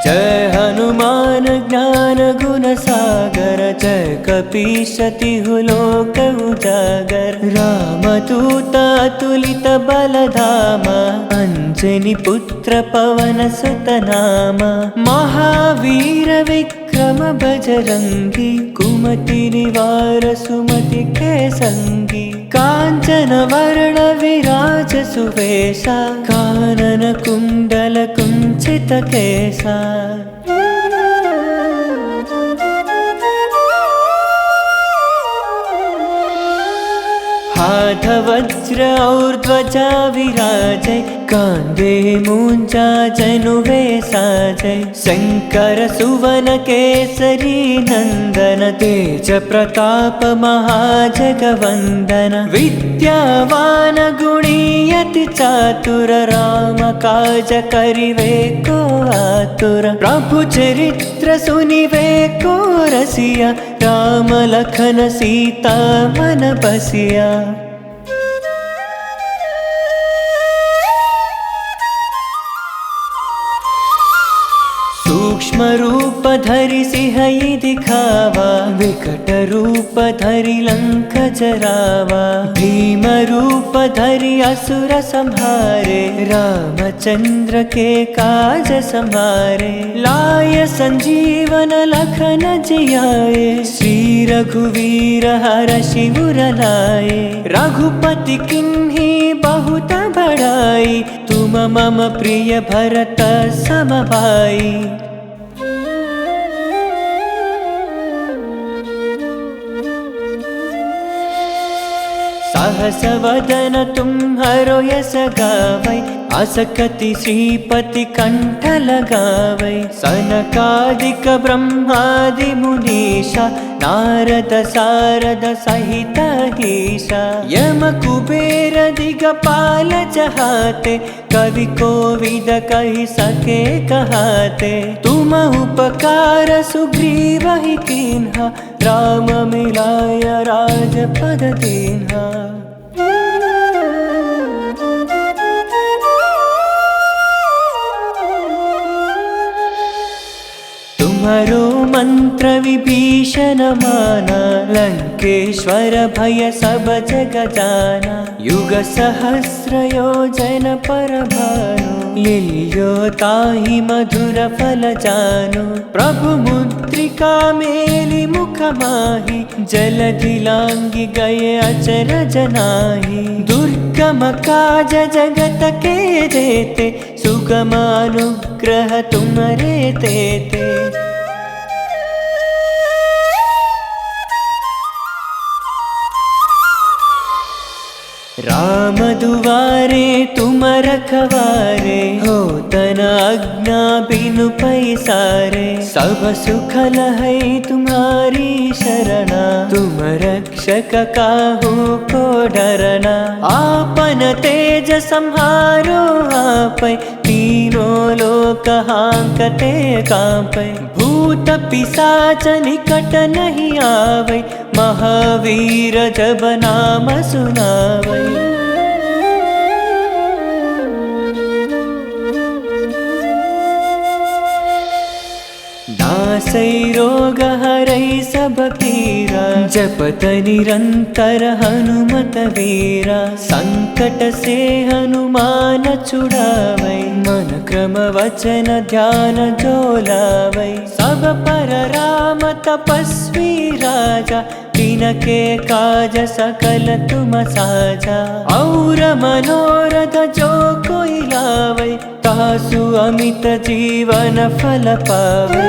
जय हनुमान ज्ञान गुण सागर, जय कपीश तिहु लोक उजागर। रामदूत अतुलित बलधामा, अंजनी पुत्र पवन सुत नामा। महावीर विक्रम बजरंगी, कुमति निवार सुमति के संगी। कांचन वर्ण विराज सुवेशा, कानन कुंडल कुंचित केसा। हाथ वज्र और ध्वजा विराजै, कांधे मूंजा जनुवे साजै। शंकर सुवन केसरी नंदन, तेज प्रताप महाजगवंदन। विद्यावान गुणी अति चातुर, राम काज करिवे को आतुर। प्रभु चरित्र सुनिवे को रसिया, राम लखन सीता मन बसिया। सूक्ष्म रूप धरि सिंह दिखावा, विकट रूप धरि लंक जरावा। भीम रूप धरि असुर संहारे, रामचंद्र के काज समारे। लाय संजीवन लखन जियाए, श्री रघुवीर हरषि उर लाए। रघुपति किन्ही बहुत बड़ाई, तुम मम प्रिय भरत सम भाई। सहस वदन तुम्हारो यस गावै, अस कति श्रीपति कंठ लगावै। सनकादिक ब्रह्मादि मुनीषा, नारद सारद सहित ईशा। यम कुबेर दिगपाल चहाते, कवि कोविद कहि सके कहाते। तुम उपकार सुग्रीव ही कीन्हा, राम मिलाय राजपद दीन्हा। तुम्हारो मंत्र विभीषण माना, लंकेश्वर भय सब जग जाना। युग सहस्र योजन पर भानु, लील्यो ताहि मधुर फल जानु। प्रभु मुद्रिका मेलि मुख माहि, जलधि लांघि गए अचरज नाहि। दुर्गम काज जगत के जेते, सुगम अनुग्रह तुम्हरे तेते। राम दुआरे तुम रखवारे, हो तन आज्ञा बिनु पैसारे। सब सुख लहै तुम्हारी शरणा, तुम रक्षक काहू को डरना। आपन तेज सम्हारो आपै, तीनों लोक हांकते कांपै। भूत पिशाच निकट नहीं आवै, महावीर जब नाम सुनावै। नासै रोग हरै सब पीरा, जपत निरंतर हनुमत वीरा। संकट से हनुमान छुड़ावै, मन क्रम वचन ध्यान जो लावै। सब पर राम तपस्वी राजा, तिनके काज सकल तुम साजा। और मनोरथ जो कोई लावै, तासु अमित जीवन फल पावै।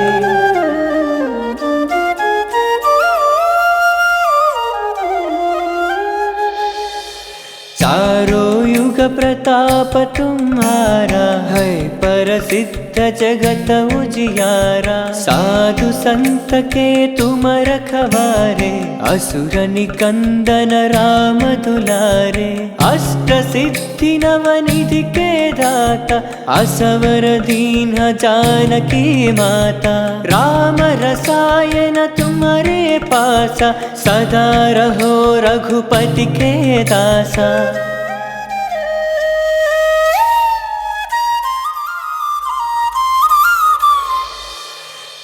चारों युग प्रताप तुम्हारा, है प्रसिद्ध जगत जगत उजियारा। साधु संत के तुम रखवारे, असुर निकंदन राम दुलारे। अष्ट सिद्धि नवनिधि के दाता, असवर दीन जानकी माता। राम रसायन तुम्हारे पासा, सदा रहो रघुपति के दासा।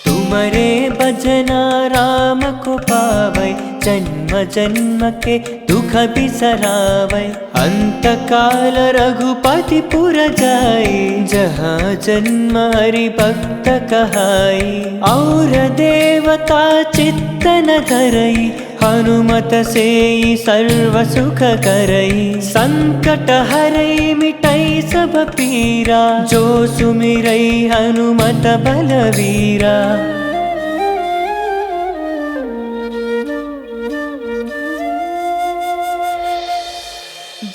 तुमरे भजना राम को पावै, जन्म जन्म के दुख बिसरावै। अंत काल रघुपति पुर जाई, जहाँ जन्म हरि भक्त कहाई। और देवता चित्त न धरई, हनुमत से सर्व सुख करई। संकट हरई मिटई सब पीरा, जो सुमिरई हनुमत बलवीरा।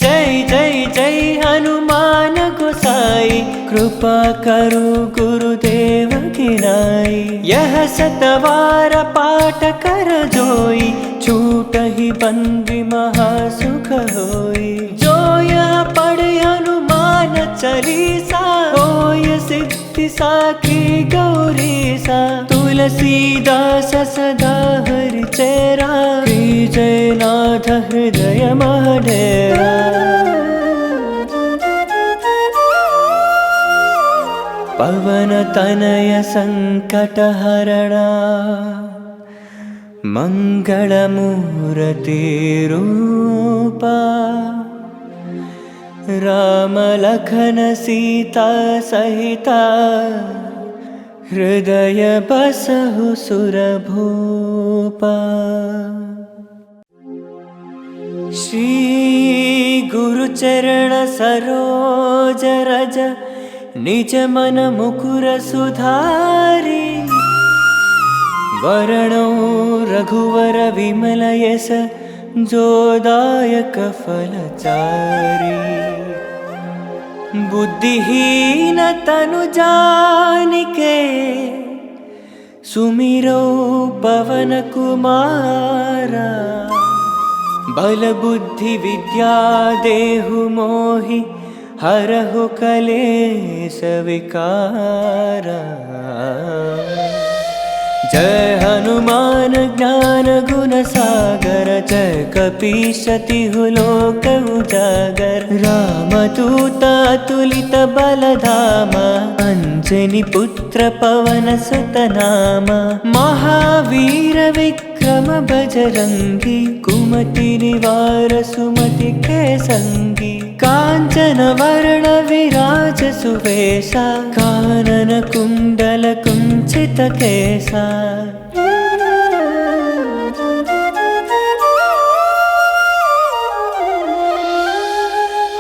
जय जय जय हनुमान गोसाई, कृपा करो गुरुदेव की नाई। यह सतवार पाठ कर जोई, छूटहि बंदी महासुख होई। जो यह पढ़े हनुमान चालीसा, होय सिद्धि साखी गौरीसा। तुलसीदास सदा हरि चेरा, जय नाथ हृदय महडेरा। पवन तनय संकट हरणा, मंगल मूर्ति रूपा। राम लखन सीता सहिता, हृदय बसहु सुरभूपा। श्री गुरु चरण सरोज रज, निज मन मुकुर सुधारी। वरणो रघुवर विमल यस, जो दायक फलचारी। बुद्धिहीन तनु जानिके, सुमिरो पवन कुमारा। बल बुद्धि विद्या देहु मोहि, हरहु कलेश विकारा। जय हनुमान ज्ञान गुण सागर, जय कपीस तिहु लोक उजागर। रामदूत अतुलित बल धामा, अंजनी पुत्र पवन सुत नामा। महावीर विक्रम बजरंगी, कुमति निवार सुमति के संगी। कांचन वर्ण विराज सुवेशा, कानन कुंडल कुंचित केसा।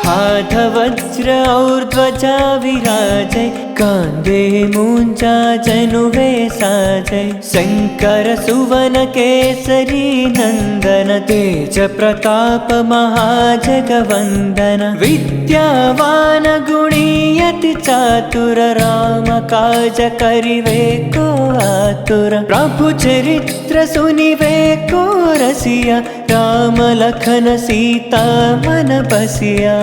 हाथ वज्र और ध्वजा विराजै, कांधे मूंजा जनुवे साजै। शंकर सुवन केसरी नंदन, तेज प्रताप महाजगवंदन। विद्यावान गुणी अति चातुर, राम काज करिवे को आतुर। प्रभु चरित्र सुनिवे को रसिया, राम लखन सीता मन बसिया।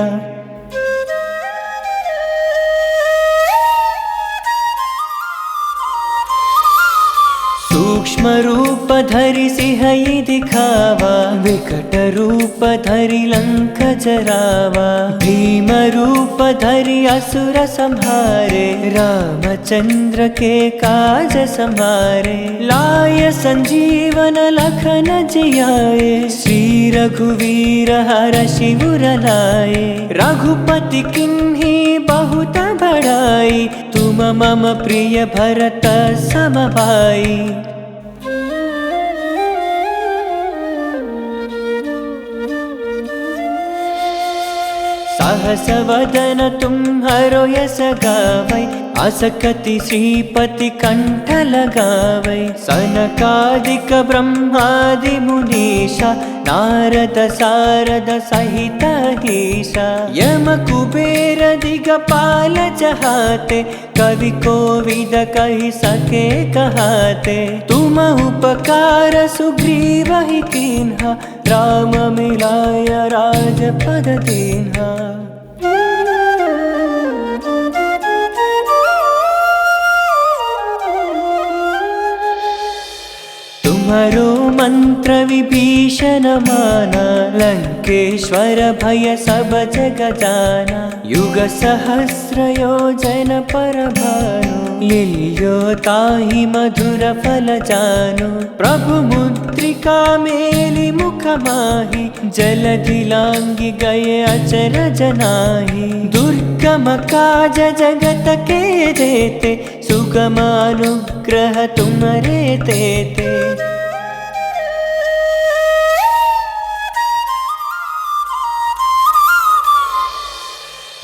सूक्ष्म रूप धरि सिंहई दिखावा, विकट रूप धरि लंक जरावा। भीम रूप धरि असुर संहारे, रामचंद्र के काज समारे। लाय संजीवन लखन जियाए, श्री रघुवीर हरषि उर लाए। रघुपति किन्ही बहुत बड़ाई, तुम मम प्रिय भरत सम भाई। सहस वदन तुम्हारो यस गावै, अस कति श्रीपति कंठ लगावै। सनकादिक ब्रह्मादि मुनीषा, नारद सारद सहित ईशा यम कुबेर दिगपाल जहाते कवि कोविद कहि सके कहाते तुम उपकार सुग्रीव ही कीन्हा राम मिलाय राजपद दीन्हा। तुम्हारो मंत्र विभीषण माना लंकेश्वर भय सब जग जाना युग सहस्र योजन पर भानु लील्यो ताहि मधुर फल जानु प्रभु मुद्रिका मेलि मुख माहि जलधि लांघि गए अचरज नाहि दुर्गम काज जगत के देते सुगम अनुग्रह तुम्हारे तेते।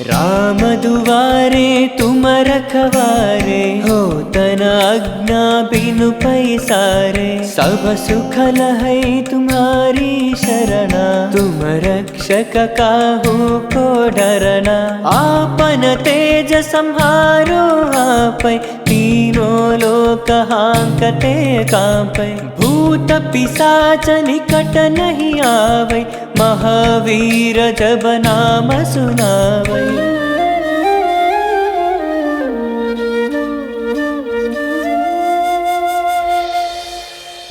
राम दुआरे तुम रखवारे हो तन आज्ञा बिनु पैसारे सब सुख लहै तुम्हारी शरणा तुम रक्षक काहू को डरना आपन तेज संहारो आपै तीनों लोक हांकते कांपै भूत पिशाच निकट नहीं आवै महावीर जब नाम सुनावै।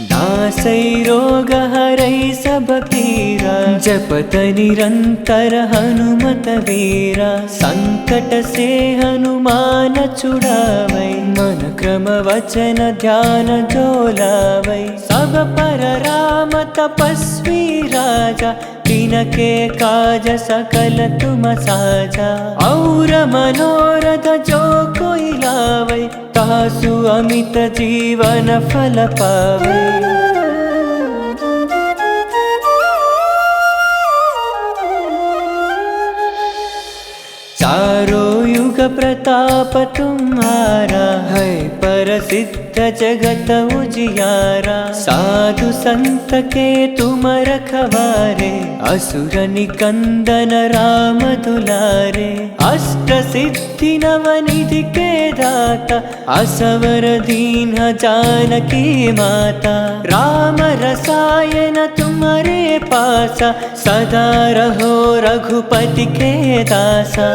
नासै रोग हरै सब पीरा जपत निरंतर हनुमत वीरा संकट से हनुमान छुड़ावै मन क्रम वचन ध्यान जो लावै सब पर राम तपस्वी राजा तिनके काज सकल तुम साजा और मनोरथ जो कोई लावै तासु अमित जीवन फल पावै। चारों युग प्रताप तुम्हारा है प्रसिद्ध जगत उजियारा साधु संत के तुम रखवारे असुर निकंदन राम दुलारे अष्ट सिद्धि नवनिधि के दाता असवर दीन जानकी माता राम रसायन तुम्हारे पासा सदा रहो रघुपति के दासा।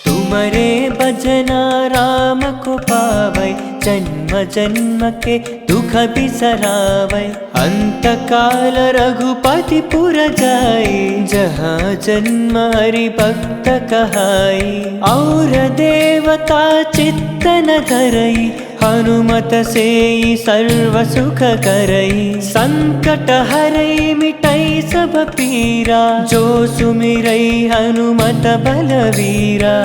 तुमरे भजना राम को पावै जन्म जन्म के दुख बिसरावै अंत काल रघुपति पुर जाई जहाँ जन्म हरि भक्त कहाई और देवता चित्त न धरई हनुमत से सर्व सुख करई संकट हरई मिटई सब पीरा जो सुमिरई हनुमत बलवीरा।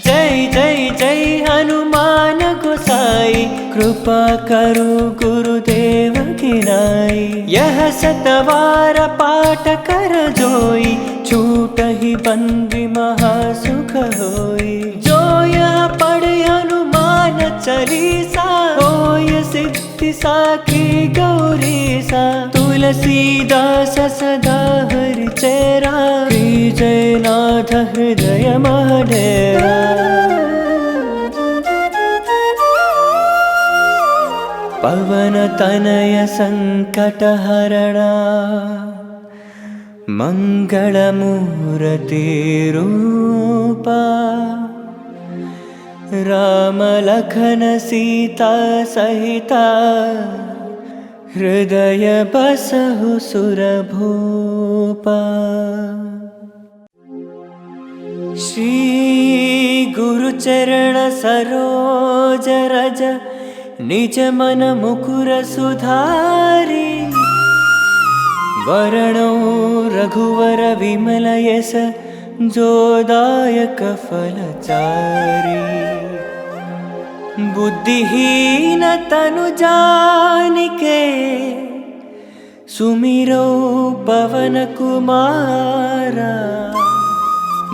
जय जय जय हनुमान गोसाई कृपा करो गुरुदेव की नाई यह सतवार पाठ कर जोई छूट ही बंदी महासुख होई जो यह पढ़े हनुमान चालीसा होय सिद्धि साखी गौरीसा तुलसीदास सदा हरि चेरा जय नाथ हृदय महडेरा। पवन तनय संकट हरणा मंगल मूर्ति रूपा राम लखन सीता सहिता हृदय बसहु सुरभूपा। श्री गुरु चरण सरोज रज निज मन मुकुर सुधारी वरणो रघुवर विमल यस जोदायक फलचारी बुद्धिहीन तनु जानिके सुमिरो पवन कुमारा,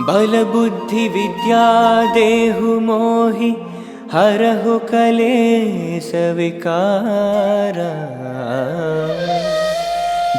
बल बुद्धि विद्या देहु मोहि, हरहु कलेश विकारा।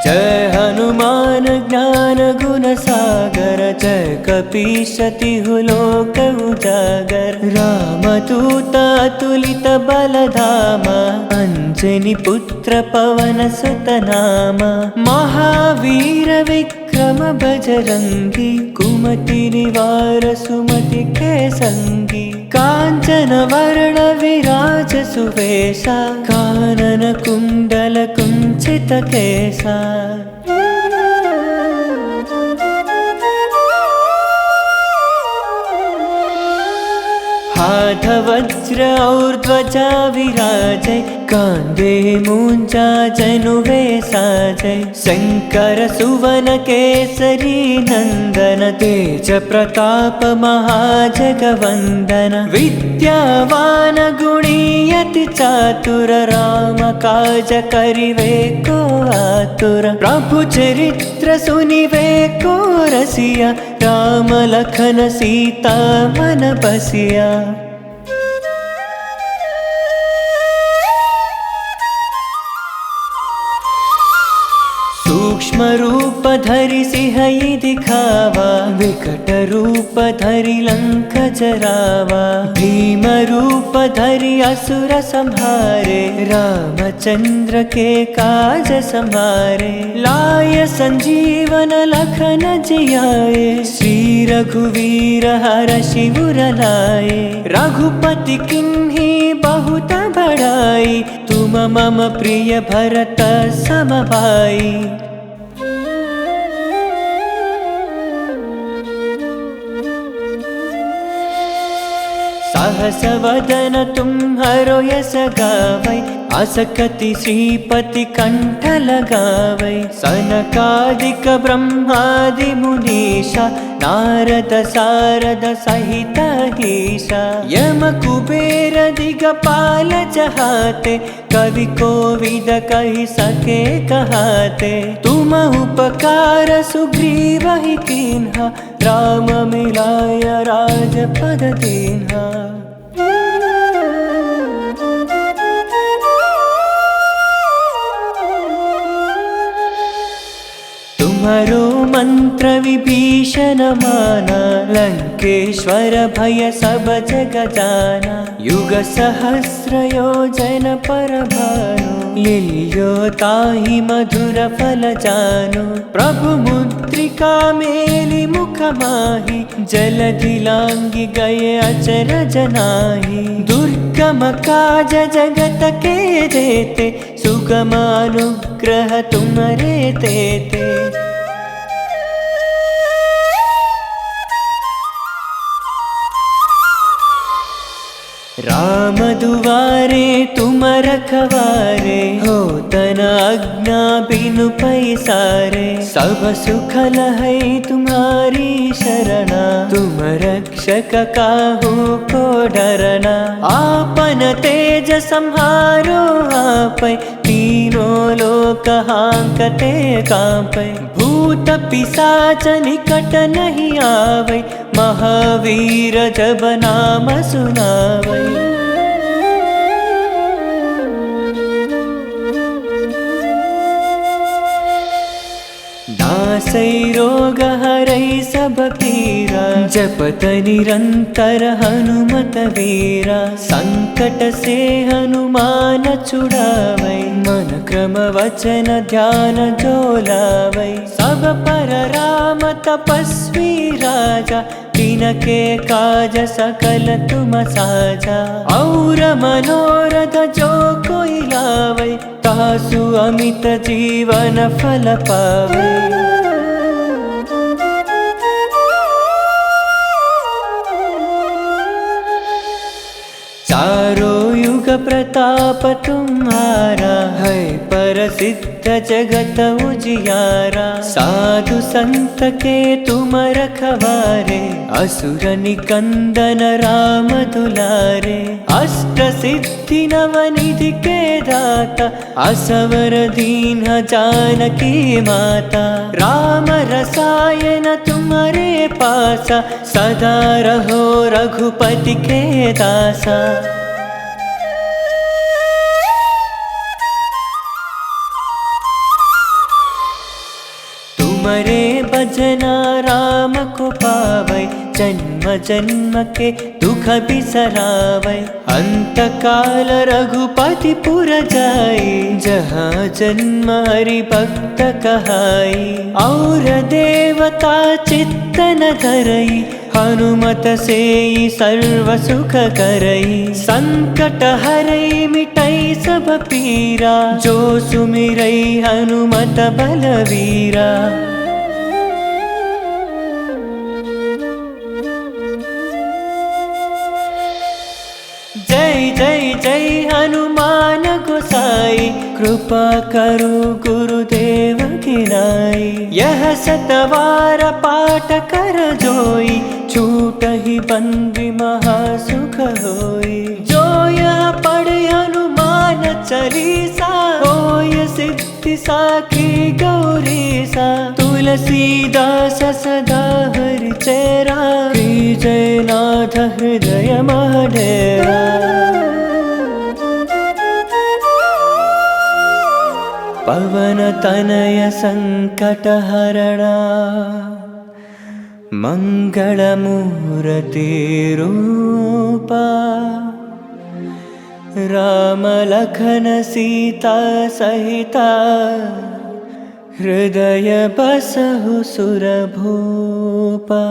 जय हनुमान ज्ञान गुण सागर, जय कपीश तिहु लोक उजागर। रामदूत अतुलित बल धामा, अंजनी पुत्र पवन सुत नामा। महावीर विक्रम बजरंगी, कुमति निवार सुमति के संगी। कांचन वर्ण विराज सुवेशा, कानन कुंडल कुंचित केसा। हाथ वज्र और ध्वजा विराजै, कांधे मूंजा जनुवे साजै। शंकर सुवन केसरी नंदन, तेज प्रताप महाजगवंदन। विद्यावान गुणी अति चातुर, राम काज करिवे को आतुर। प्रभु चरित्र सुनिवे को रसिया, राम लखन सीता मन बसिया। सूक्ष्म रूप धरि सिंहई दिखावा, विकट रूप धरि लंक जरावा। भीम रूप धरि असुर संहारे, रामचंद्र के काज संभारे। लाय संजीवन लखन जियाए, श्री रघुवीर हरषि उर लाए। रघुपति किन्ही बहुत बड़ाई, तुम मम प्रिय भरत सम भाई। सहस वदन तुम्हारो यस गावै, अस कति श्रीपति कंठ लगावै। सनकादिक ब्रह्मादि मुनीषा, नारद सारद सहित ईशा। यम कुबेर दिगपाल चहाते, कवि कोविद कहि सके कहाते। तुम उपकार सुग्रीव ही कीन्हा, राम मिलाय राजपद दीन्हा। तुम्हारो मंत्र विभीषण माना, लंकेश्वर भय सब जग जाना। युग सहस्र योजन पर भानु, लील्यो ताहि मधुर फल जानु। प्रभु मुद्रिका मेलि मुख माहि, जलधि लांघि गए अचरज नाहि। दुर्गम काज जगत के जेते, सुगम अनुग्रह तुम्हरे तेते। राम दुआरे तुम रखवारे, हो तन आज्ञा बिनु पैसारे। सब सुखल है तुम्हारी शरणा, तुम रक्षक काहू को डरना। आपन तेज संहारो आपै, तीनों लोक हांकते कांपै। भूत पिशाच निकट नहीं आवै, महावीर जब नाम सुनावै। नासै रोग हरै सब पीरा, जपत निरंतर हनुमत वीरा। संकट से हनुमान छुड़ावै, मन क्रम वचन ध्यान जो लावै। सब पर राम तपस्वी राजा, तिनके काज सकल तुम साजा। और मनोरथ जो कोई लावै, तासु अमित जीवन फल पावै। चारों युग प्रताप तुम्हारा, है प्रसिद्ध तीर्थ जगत उजियारा। साधु संत के तुम रखवारे, असुर निकंदन राम दुलारे। अष्ट सिद्धि नवनिधि के दाता, असवर दीन जानकी माता। राम रसायन तुम्हारे पासा, सदा रहो रघुपति के दासा। तुमरे भजना राम को पावै, जन्म जन्म के दुख बिसरावै। अंत काल रघुपति पुर जाई, जहाँ जन्म हरि भक्त कहाई। और देवता चित्त न धरई, हनुमत से सर्व सुख करई। संकट हरई मिटई सब पीरा, जो सुमिरई हनुमत बलवीरा। जय जय जय हनुमान गोसाई, कृपा करो गुरुदेव की नाई। यह सतवार पाठ कर जोई, छूटहि बंदी महासुख होई। जो यह पढ़े हनुमान चालीसा, होय सिद्धि साखी गौरीसा। तुलसीदास सदा हरि चेरा, जय नाथ हृदय महडेरा। पवन तनय संकट हरणा, मंगल मूर्ति रूपा। राम लखन सीता सहिता, हृदय बसहु सुरभूपा।